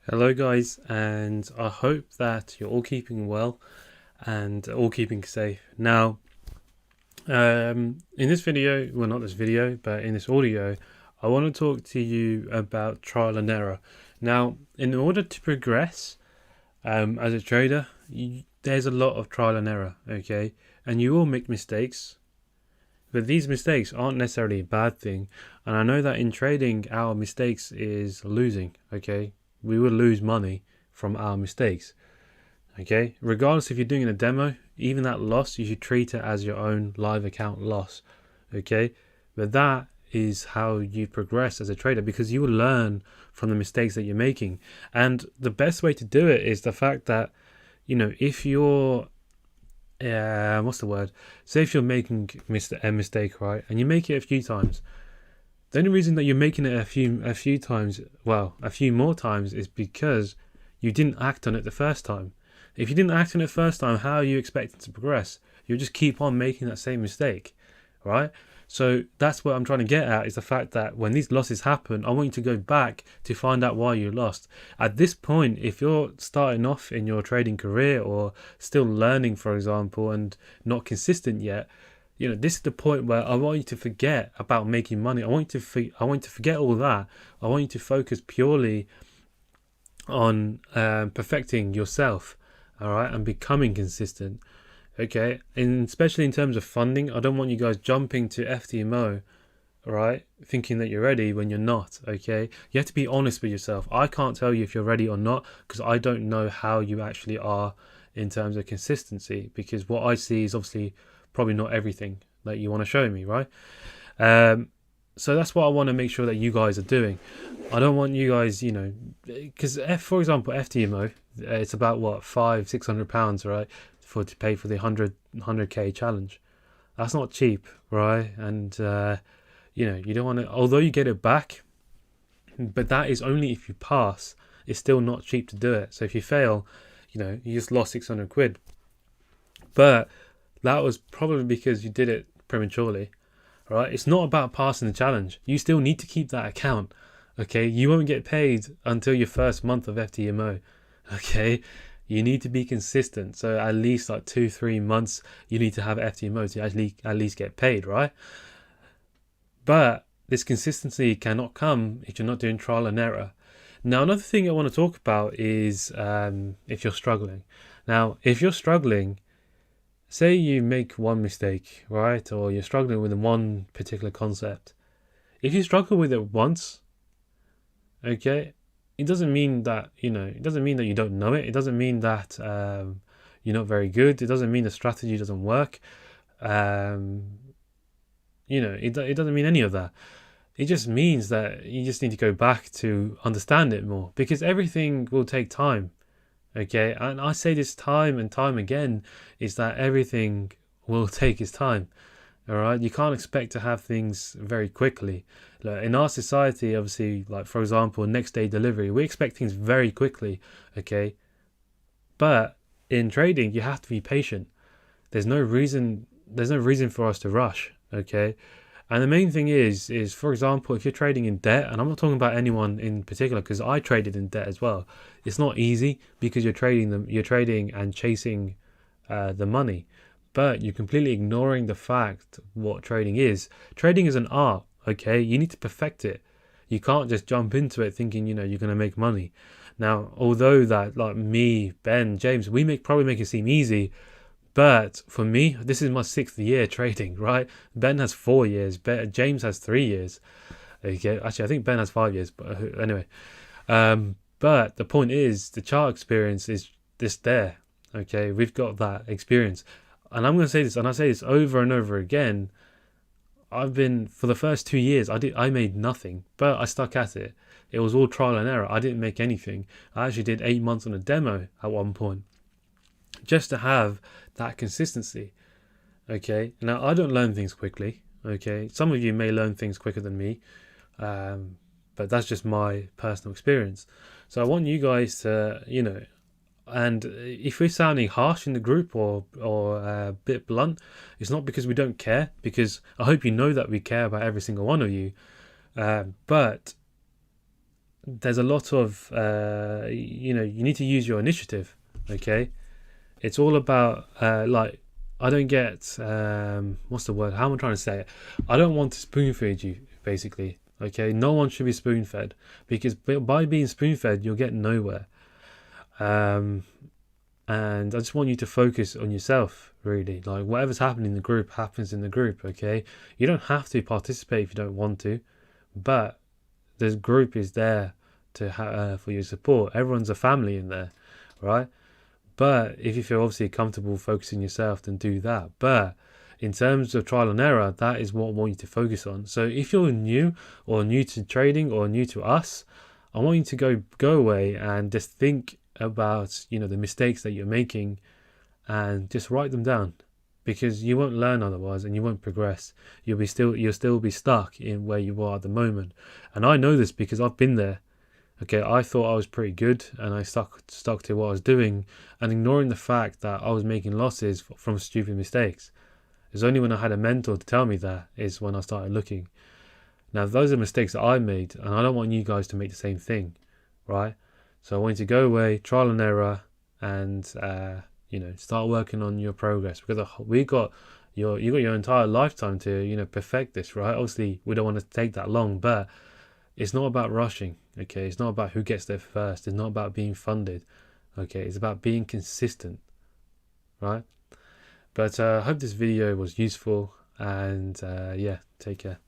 Hello, guys, and I hope that you're all keeping well and all keeping safe. Now, in this video, well, not this video, but in this audio, I want to talk to you about trial and error. Now, in order to progress as a trader, there's a lot of trial and error, okay? And you will make mistakes, but these mistakes aren't necessarily a bad thing. And I know that in trading, our mistakes is losing, okay? We will lose money from our mistakes, okay? Regardless if you're doing a demo, even that loss, you should treat it as your own live account loss, okay? But that is how you progress as a trader, because you will learn from the mistakes that you're making. And the best way to do it is the fact that, if you're what's the word? Say if you're making a mistake, right, and you make it a few times. The only reason that you're making it a few times, well, a few more times, is because you didn't act on it the first time. If you didn't act on it the first time, how are you expecting to progress? You'll just keep on making that same mistake, right? So that's what I'm trying to get at, is the fact that when these losses happen, I want you to go back to find out why you lost. At this point, if you're starting off in your trading career or still learning, for example, and not consistent yet, this is the point where I want you to forget about making money. I want you to forget all that. I want you to focus purely on perfecting yourself, all right, and becoming consistent. Okay, and especially in terms of funding, I don't want you guys jumping to FTMO, right, thinking that you're ready when you're not. Okay, you have to be honest with yourself. I can't tell you if you're ready or not, because I don't know how you actually are in terms of consistency, because what I see is obviously probably not everything that you want to show me, right? So that's what I want to make sure that you guys are doing. I don't want you guys, because for example, FTMO, it's about what, £500-600, right, to pay for the 100k challenge. That's not cheap, right? And you don't want to, although you get it back, but that is only if you pass. It's still not cheap to do it. So if you fail, you just lost 600 quid. But that was probably because you did it prematurely, right? It's not about passing the challenge. You still need to keep that account, okay? You won't get paid until your first month of FTMO, okay? You need to be consistent. So at least like 2-3 months, you need to have FTMO to actually at least get paid, right? But this consistency cannot come if you're not doing trial and error. Now, another thing I want to talk about is if you're struggling. Now, if you're struggling, say you make one mistake, right? Or you're struggling with one particular concept. If you struggle with it once, okay, it doesn't mean that, it doesn't mean that you don't know it. It doesn't mean that you're not very good. It doesn't mean the strategy doesn't work. It doesn't mean any of that. It just means that you just need to go back to understand it more, because everything will take time. Okay, and I say this time and time again, is that everything will take its time. All right, you can't expect to have things very quickly. Like in our society, obviously, like for example, next day delivery, we expect things very quickly. Okay, but in trading, you have to be patient. There's no reason. There's no reason for us to rush. Okay, and the main thing is for example, if you're trading in debt, and I'm not talking about anyone in particular, because I traded in debt as well. It's not easy, because you're trading and chasing the money, but you're completely ignoring the fact what trading is. Trading is an art, okay? You need to perfect it. You can't just jump into it thinking, you're going to make money. Now, although that, like me, Ben, James, we probably make it seem easy, but for me, this is my 6th year trading, right? Ben has 4 years. James has 3 years. Okay, actually, I think Ben has 5 years. But anyway, but the point is, the chart experience is just there. Okay, we've got that experience, and I'm going to say this, and I say this over and over again. For the first 2 years, I made nothing, but I stuck at it. It was all trial and error. I didn't make anything. I actually did 8 months on a demo at one point, just to have that consistency. Okay, now I don't learn things quickly. Okay, some of you may learn things quicker than me, but that's just my personal experience. So I want you guys to, and if we're sounding harsh in the group or a bit blunt, it's not because we don't care, because I hope you know that we care about every single one of you. But there's a lot of you know, you need to use your initiative. Okay, it's all about like, I don't get what's the word? How am I trying to say it? I don't want to spoon feed you, basically. Okay, no one should be spoon fed, because by being spoon fed, you'll get nowhere. Um, and I just want you to focus on yourself, really. Like, whatever's happening in the group happens in the group. Okay, you don't have to participate if you don't want to, but the group is there to for your support. Everyone's a family in there, right? But if you feel obviously comfortable focusing yourself, then do that. But in terms of trial and error, that is what I want you to focus on. So if you're new, or new to trading, or new to us, I want you to go away and just think about, you know, the mistakes that you're making, and just write them down, because you won't learn otherwise, and you won't progress. You'll still be stuck in where you are at the moment. And I know this because I've been there. Okay, I thought I was pretty good, and I stuck to what I was doing, and ignoring the fact that I was making losses from stupid mistakes. It's only when I had a mentor to tell me that is when I started looking. Now, those are mistakes that I made, and I don't want you guys to make the same thing, right? So I want you to go away, trial and error, and you know, start working on your progress, because you got your entire lifetime to, you know, perfect this, right? Obviously, we don't want to take that long, but it's not about rushing. Okay, it's not about who gets there first. It's not about being funded. Okay, it's about being consistent, right? But I hope this video was useful, and yeah, take care.